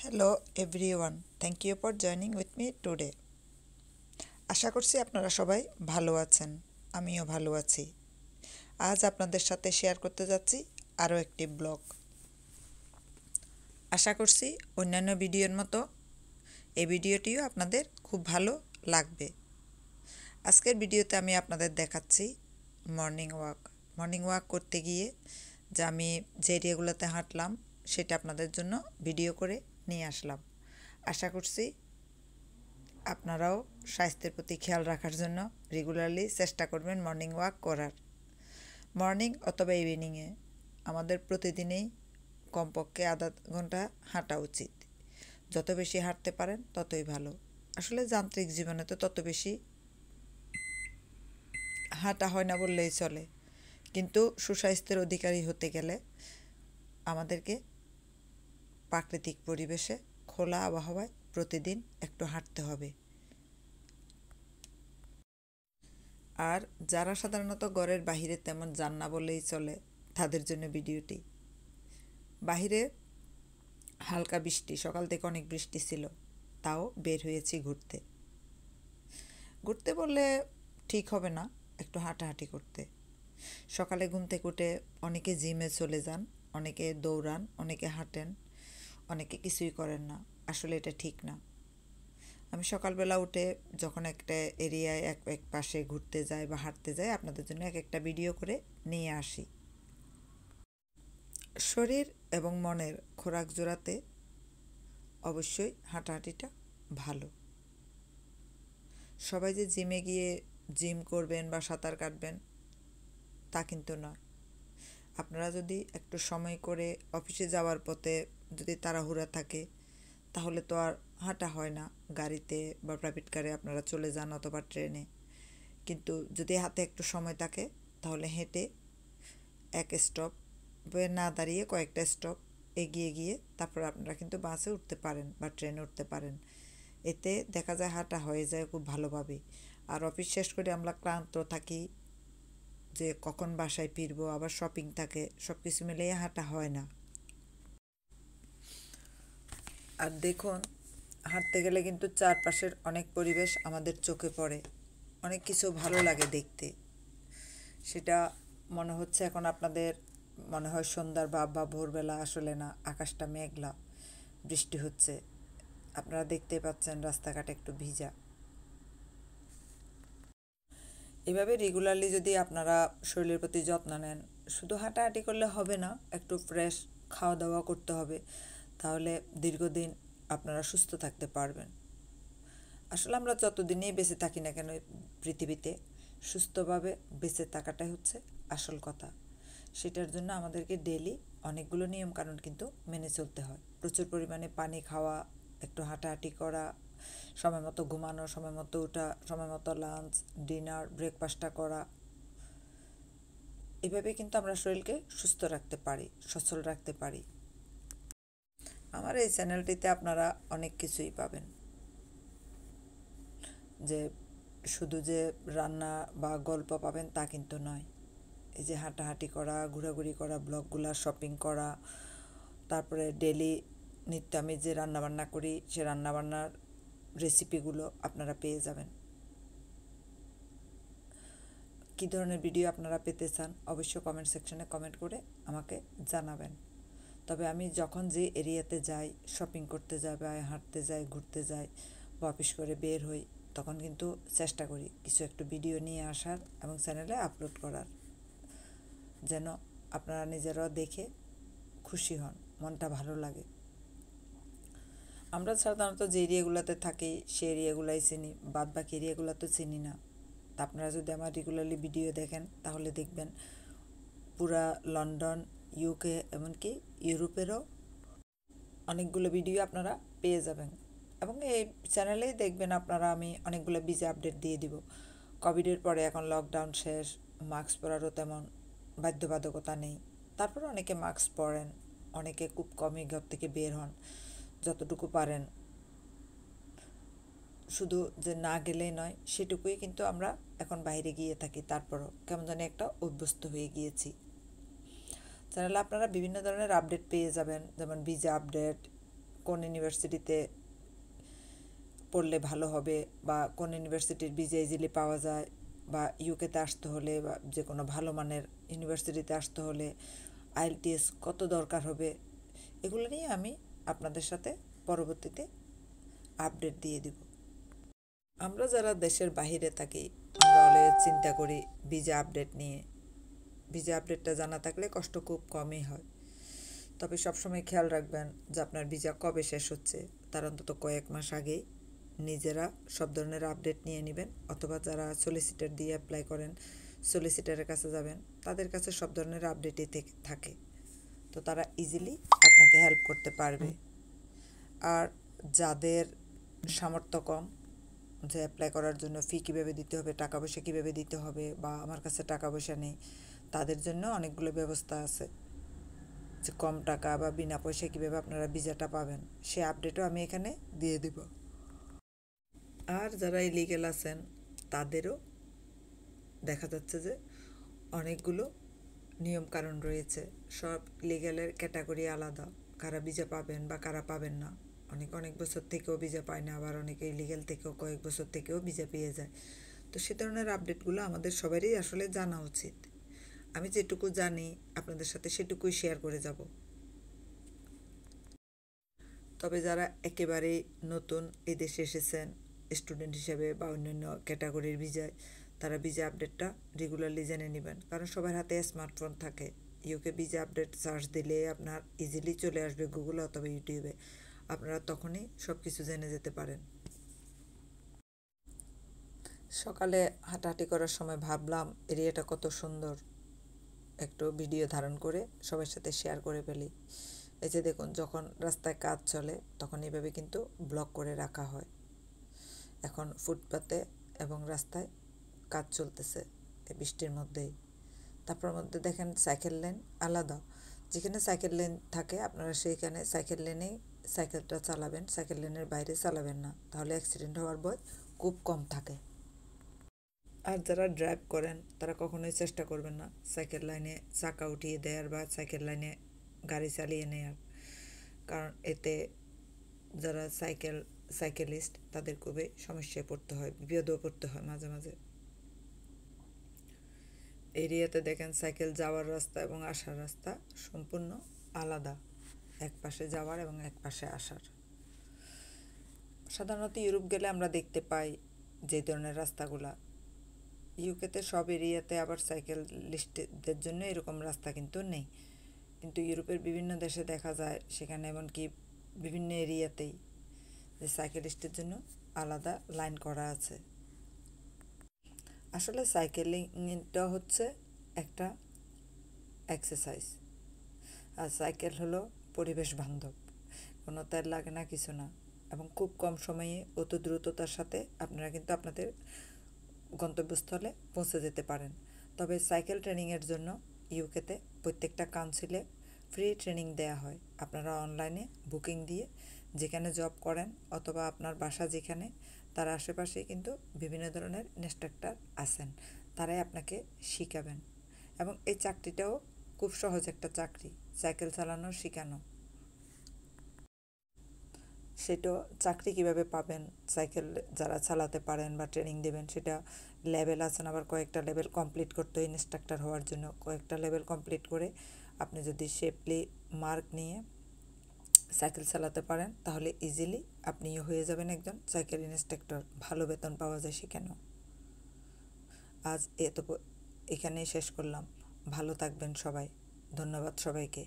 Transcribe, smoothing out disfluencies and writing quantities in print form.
Hello everyone, thank you for joining with me today. আশা করছি আপনারা সবাই ভালো আছেন, আমিও ভালো আছি। আজ আপনাদের সাথে শেয়ার করতে যাচ্ছি আরও একটি ব্লগ। আশা করছি অন্যান্য ভিডিওর মতো এই ভিডিওটিও আপনাদের খুব ভালো লাগবে। আজকের ভিডিওতে আমি আপনাদের দেখাচ্ছি মর্নিং ওয়াক করতে গিয়ে যে আমি যে এরিয়াগুলোতে হাঁটলাম সেটা আপনাদের জন্য ভিডিও করে নিয়ে আসলাম। আশা করছি আপনারাও স্বাস্থ্যের প্রতি খেয়াল রাখার জন্য রেগুলারলি চেষ্টা করবেন মর্নিং ওয়াক করার। মর্নিং অথবা ইভিনিংয়ে আমাদের প্রতিদিনই কমপক্ষে আধা ঘন্টা হাঁটা উচিত। যত বেশি হাঁটতে পারেন ততই ভালো। আসলে যান্ত্রিক জীবনে তো তত বেশি হাঁটা হয় না বললেই চলে, কিন্তু সুস্বাস্থ্যের অধিকারী হতে গেলে আমাদেরকে প্রাকৃতিক পরিবেশে খোলা আবহাওয়ায় প্রতিদিন একটু হাঁটতে হবে। আর যারা সাধারণত ঘরের বাহিরে তেমন যান না বললেই চলে, তাদের জন্য ভিডিওটি। বাহিরে হালকা বৃষ্টি, সকাল থেকে অনেক বৃষ্টি ছিল, তাও বের হয়েছি ঘুরতে। ঘুরতে বললে ঠিক হবে না, একটু হাঁটাহাঁটি করতে। সকালে ঘুম থেকে উঠে অনেকে জিমে চলে যান, অনেকে দৌড়ান, অনেকে হাঁটেন, অনেকে কিছুই করেন না। আসলে এটা ঠিক না। আমি সকালবেলা উঠে যখন একটা এরিয়ায় এক পাশে ঘুরতে যাই বা হাঁটতে যাই, আপনাদের জন্য এক একটা ভিডিও করে নিয়ে আসি। শরীর এবং মনের খোরাক জোড়াতে অবশ্যই হাঁটাহাঁটিটা ভালো। সবাই যে জিমে গিয়ে জিম করবেন বা সাঁতার কাটবেন তা কিন্তু নয়। আপনারা যদি একটু সময় করে অফিসে যাওয়ার পথে যদি তাড়াহুড়া থাকে, তাহলে তো আর হাঁটা হয় না। গাড়িতে বা প্রাইভেট কারে আপনারা চলে যান অথবা ট্রেনে। কিন্তু যদি হাতে একটু সময় থাকে তাহলে হেঁটে এক স্টপে না দাঁড়িয়ে কয়েকটা স্টপ এগিয়ে গিয়ে তারপর আপনারা কিন্তু বাসে উঠতে পারেন বা ট্রেনে উঠতে পারেন। এতে দেখা যায় হাঁটা হয়ে যায় খুব ভালোভাবে। আর অফিস শেষ করে আমরা ক্লান্ত থাকি যে কখন বাসায় ফিরবো, আবার শপিং থাকে, সব কিছু মিলিয়ে হাঁটা হয় না। আর দেখুন, হাঁটতে গেলে কিন্তু চারপাশের অনেক পরিবেশ আমাদের চোখে পড়ে, অনেক কিছু ভালো লাগে দেখতে। সেটা মনে হচ্ছে এখন আপনাদের মনে হয় সন্ধ্যার ভাব বা ভোরবেলা, আসলে না, আকাশটা মেঘলা, বৃষ্টি হচ্ছে। আপনারা দেখতে পাচ্ছেন রাস্তাঘাট একটু ভিজা। এভাবে রেগুলারলি যদি আপনারা শরীরের প্রতি যত্ন নেন, শুধু হাঁটাহাঁটি করলে হবে না, একটু ফ্রেশ খাওয়া দাওয়া করতে হবে, তাহলে দীর্ঘদিন আপনারা সুস্থ থাকতে পারবেন। আসলে আমরা যতদিনই বেঁচে থাকি না কেন পৃথিবীতে, সুস্থভাবে বেঁচে থাকাটাই হচ্ছে আসল কথা। সেটার জন্য আমাদেরকে ডেইলি অনেকগুলো নিয়মকানুন কিন্তু মেনে চলতে হয়। প্রচুর পরিমাণে পানি খাওয়া, একটু হাঁটাহাঁটি করা, সময় মতো ঘুমানো, সময় মতো ওঠা, সময় মতো লাঞ্চ, ডিনার, ব্রেকফাস্টটা করা। এভাবে কিন্তু আমরা শরীরকে সুস্থ রাখতে পারি, সচল রাখতে পারি। আমার এই চ্যানেলটিতে আপনারা অনেক কিছুই পাবেন, যে শুধু যে রান্না বা গল্প পাবেন তা কিন্তু নয়। এই যে হাঁটাহাঁটি করা, ঘোরাঘুরি করা, ব্লগগুলা, শপিং করা, তারপরে ডেলি নিত্য আমি যে রান্নাবান্না করি সে রান্নাবান্নার রেসিপিগুলো আপনারা পেয়ে যাবেন। কী ধরনের ভিডিও আপনারা পেতে চান অবশ্যই কমেন্ট সেকশনে কমেন্ট করে আমাকে জানাবেন। তবে আমি যখন যে এরিয়াতে যাই, শপিং করতে যাই বা হাঁটতে যাই, ঘুরতে যাই বা অফিস করে বের হই, তখন কিন্তু চেষ্টা করি কিছু একটু ভিডিও নিয়ে আসার এবং চ্যানেলে আপলোড করার, যেন আপনারা নিজেরাও দেখে খুশি হন, মনটা ভালো লাগে। আমরা সাধারণত যে এরিয়াগুলোতে থাকি সেই এরিয়াগুলাই চিনি, বাদ বাকি এরিয়াগুলো তো চিনি না। তা আপনারা যদি আমার রেগুলারলি ভিডিও দেখেন তাহলে দেখবেন পুরা লন্ডন, ইউকে, এমনকি ইউরোপেরও অনেকগুলো ভিডিও আপনারা পেয়ে যাবেন। এবং এই চ্যানেলেই দেখবেন আপনারা আমি অনেকগুলো বিজে আপডেট দিয়ে দিব। কোভিডের পরে এখন লকডাউন শেষ, মাস্ক পরারও তেমন বাধ্যবাধকতা নেই। তারপর অনেকে মাস্ক পরেন, অনেকে খুব কমই ঘর থেকে বের হন, যতটুকু পারেন। শুধু যে না গেলেই নয়, সেটুকুই কিন্তু আমরা এখন বাইরে গিয়ে থাকি, তারপরও কেমন জানি একটা অভ্যস্ত হয়ে গিয়েছি। চ্যানেলে আপনারা বিভিন্ন ধরনের আপডেট পেয়ে যাবেন, যেমন ভিসা আপডেট, কোন ইউনিভার্সিটিতে পড়লে ভালো হবে বা কোন ইউনিভার্সিটির ভিসা ইজিলি পাওয়া যায় বা ইউকেতে আসতে হলে বা যে কোনো ভালো মানের ইউনিভার্সিটিতে আসতে হলে আইএলটিএস কত দরকার হবে, এগুলো নিয়ে আমি আপনাদের সাথে পরবর্তীতে আপডেট দিয়ে দিব। আমরা যারা দেশের বাহিরে থাকি আমরা অলওয়েজ চিন্তা করি ভিসা আপডেট নিয়ে। ভিসা আপডেটটা জানা থাকলে কষ্ট খুব কমই হয়। তবে সবসময় খেয়াল রাখবেন যে আপনার ভিসা কবে শেষ হচ্ছে তার অন্তত কয়েক মাস আগেই নিজেরা সব ধরনের আপডেট নিয়ে নেবেন, অথবা যারা সলিসিটার দিয়ে অ্যাপ্লাই করেন সলিসিটারের কাছে যাবেন, তাদের কাছে সব ধরনের আপডেটই থাকে, তো তারা ইজিলি আপনাকে হেল্প করতে পারবে। আর যাদের সামর্থ্য কম, যে অ্যাপ্লাই করার জন্য ফি কীভাবে দিতে হবে, টাকা পয়সা কীভাবে দিতে হবে, বা আমার কাছে টাকা পয়সা নেই, তাদের জন্য অনেকগুলো ব্যবস্থা আছে যে কম টাকা বা বিনা পয়সায় কীভাবে আপনারা ভিসাটা পাবেন, সে আপডেটও আমি এখানে দিয়ে দেব। আর যারা ইলিগেল আছেন তাদেরও দেখা যাচ্ছে যে অনেকগুলো নিয়মকানুন রয়েছে। সব লিগ্যালের ক্যাটাগরি আলাদা, কারা ভিসা পাবেন বা কারা পাবেন না। অনেক বছর থেকেও ভিসা পায় না, আবার অনেকে ইলিগেল থেকেও কয়েক বছর থেকেও ভিসা পেয়ে যায়। তো সে ধরনের আপডেটগুলো আমাদের সবারই আসলে জানা উচিত। আমি যেটুকু জানি আপনাদের সাথে সেটুকুই শেয়ার করে যাব। তবে যারা একেবারেই নতুন এই দেশে এসেছেন স্টুডেন্ট হিসেবে বা অন্যান্য ক্যাটাগরির ভিসায়, তারা ভিসা আপডেটটা রেগুলারলি জেনে নেবেন, কারণ সবার হাতে স্মার্টফোন থাকে। ইউকে ভিসা আপডেট সার্চ দিলে আপনার ইজিলি চলে আসবে গুগলে অথবা ইউটিউবে, আপনারা তখনই সব কিছু জেনে যেতে পারেন। সকালে হাঁটাহাঁটি করার সময় ভাবলাম এরিয়াটা কত সুন্দর, একটু ভিডিও ধারণ করে সবার সাথে শেয়ার করে ফেলি। এই যে দেখুন, যখন রাস্তায় কাজ চলে তখন এইভাবে কিন্তু ব্লক করে রাখা হয়। এখন ফুটপাতে এবং রাস্তায় কাজ চলতেছে এই বৃষ্টির মধ্যেই। তারপর মধ্যে দেখেন সাইকেল লেন আলাদা, যেখানে সাইকেল লেন থাকে আপনারা সেইখানে সাইকেল লেনেই সাইকেলটা চালাবেন, সাইকেল লেনের বাইরে চালাবেন না, তাহলে অ্যাক্সিডেন্ট হওয়ার ভয় খুব কম থাকে। আর যারা ড্রাইভ করেন তারা কখনোই চেষ্টা করবেন না সাইকেল লাইনে চাকা উঠিয়ে দেওয়ার বা সাইকেল লাইনে গাড়ি চালিয়ে নেওয়ার, কারণ এতে যারা সাইকেলিস্ট তাদের খুবই সমস্যায় পড়তে হয়, বিপদেও পড়তে হয় মাঝে মাঝে। এরিয়াতে দেখেন সাইকেল যাওয়ার রাস্তা এবং আসার রাস্তা সম্পূর্ণ আলাদা, এক পাশে যাওয়ার এবং এক পাশে আসার। সাধারণত ইউরোপ গেলে আমরা দেখতে পাই যে ধরনের রাস্তাগুলা। ইউকেতে সব এরিয়াতে আবার সাইকেলিস্টদের জন্য এরকম রাস্তা কিন্তু নেই, কিন্তু ইউরোপের বিভিন্ন দেশে দেখা যায় সেখানে এমনকি বিভিন্ন এরিয়াতেই যে সাইকেলিস্টের জন্য আলাদা লাইন করা আছে। আসলে সাইকেলিংটা হচ্ছে একটা এক্সারসাইজ, আর সাইকেল হলো পরিবেশ বান্ধব, কোনো তেল লাগে না, কিছু না, এবং খুব কম সময়ে অত দ্রুততার সাথে আপনারা কিন্তু আপনাদের গন্তব্যস্থলে পৌঁছে যেতে পারেন। তবে সাইকেল ট্রেনিংয়ের জন্য ইউকেতে প্রত্যেকটা কাউন্সিলে ফ্রি ট্রেনিং দেয়া হয়। আপনারা অনলাইনে বুকিং দিয়ে যেখানে জব করেন অথবা আপনার বাসা যেখানে, তার আশেপাশেই কিন্তু বিভিন্ন ধরনের ইনস্ট্রাক্টর আছেন, তারাই আপনাকে শিখাবেন। এবং এই চাকরিটাও খুব সহজ একটা চাকরি, সাইকেল চালানো শেখানো। সেটা চাকরি কিভাবে পাবেন, সাইকেল যারা চালাতে পারেন বা ট্রেনিং দেবেন, সেটা লেভেল আছেন, আবার কয়েকটা লেভেল কমপ্লিট করতে হয় ইনস্ট্রাক্টর হওয়ার জন্য। কয়েকটা লেভেল কমপ্লিট করে আপনি যদি সেফলি মার্ক নিয়ে সাইকেল চালাতে পারেন তাহলে ইজিলি আপনিও হয়ে যাবেন একজন সাইকেল ইনস্ট্রাক্টর, ভালো বেতন পাওয়া যায় সেখানেও। আজ এখানেই শেষ করলাম। ভালো থাকবেন সবাই, ধন্যবাদ সবাইকে।